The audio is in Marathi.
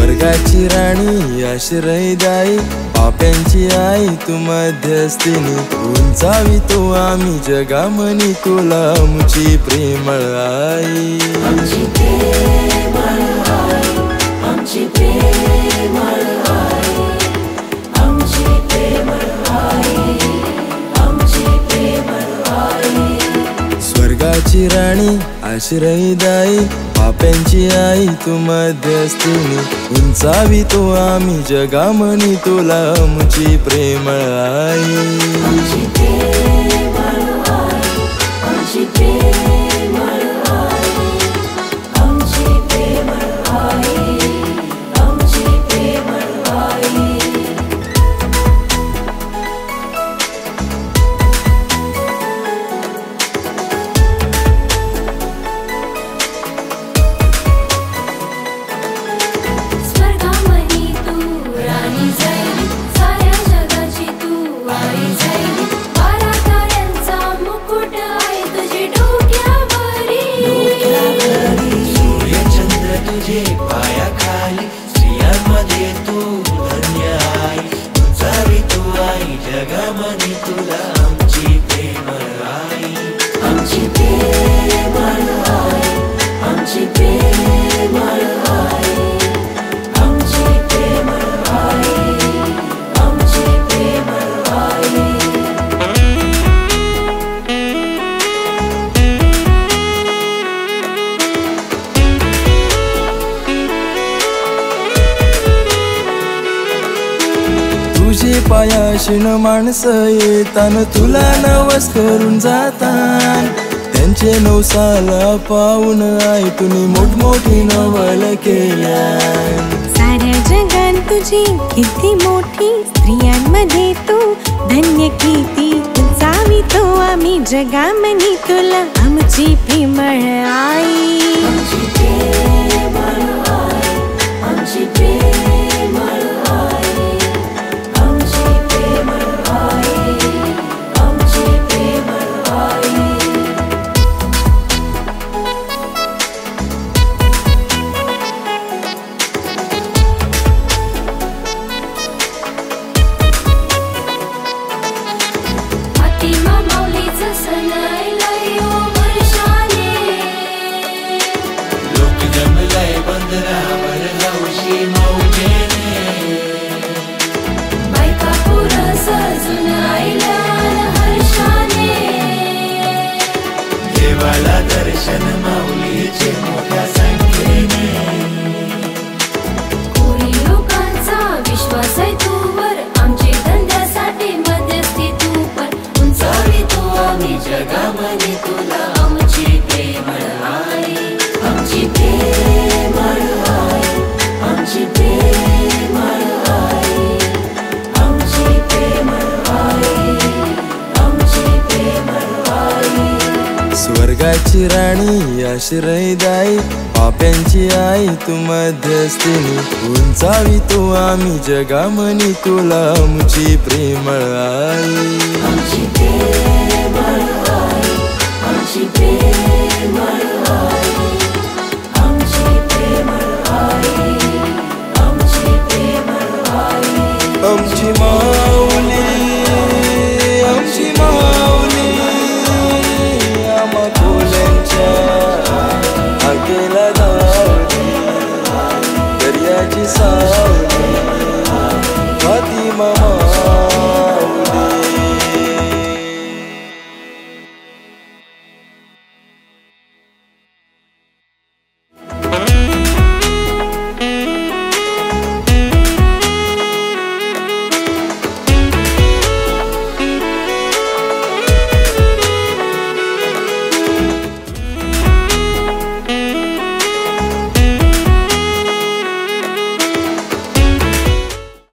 स्वर्गाची राणी आश्रयदायी पाप्यांची आई तू मध्यस्थिनी उंचावी तो आम्ही जगामनी तुला आमची प्रेमळ आई आमची प्रेमळ आई आमची प्रेमळ आई आमची प्रेमळ आई आमची प्रेमळ आई स्वर्गाची राणी आश्रयदायी पाप्यांची आई तू मध्यस्थिनी उंचावी तो आम्ही जगामनी तुला आमची प्रेमळ आई आमची प्रेमळ आई आमची प्रेमळ आई आमची प्रेमळ आई आमची प्रेमळ आई पायाखाली स्त्रियांमध्ये तू धन्य आई उंचावी तू आई जगामध्ये तुला आमची प्रेमळ आई आमची प्रेमळ आई आमची प्रेमळ आई आमची प्रेमळ आई आमची प्रेमळ आई तुझे पायाशीन माणसं येतान तुला नवस करून जातान त्यांचे नवसाला पाहून आई तुम्ही मोठमोठी नवल केल्या साऱ्या जगात तुझी किती मोठी स्त्रियांमध्ये तू धन्य किती उंचावी तो आम्ही जगामनी तुला आमची प्रेमळ आई आमची प्रेमळ आई आमची प्रेमळ आई आमची प्रेमळ आई आमची प्रेमळ आई फातिमा माऊलीचा सण आलाय ओ वर्षाने लोक जमलाय बंदरावर हौशी मौजेने बायका पुरा सजून आयला हर्षाने देवाला दर्शन माऊलीचे मोठ्या संख्येने कोरी लोकांचा विश्वास आहे तूवर आमचे धंद्यासाठी मध्यस्थी तू पण उंचावी तू आम्ही जगामध्ये तुला आमची प्रेमळ आई आमची प्रेमळ आई आमची प्रेमळ आई आमची प्रेमळ आई आमची प्रेमळ आई स्वर्गाची राणी आश्रयदायी पाप्यांची आई तू मध्यस्थिनी उंचावी तो आम्ही जगामनी तुला आमची प्रेमळ आई आमची प्रेमळ आई आमची प्रेमळ आई आमची प्रेमळ आई आमची प्रेमळ आई आमची माऊली आमची माऊली आम्हा कोल्यांच्या हाकेला धावली दर्याची सा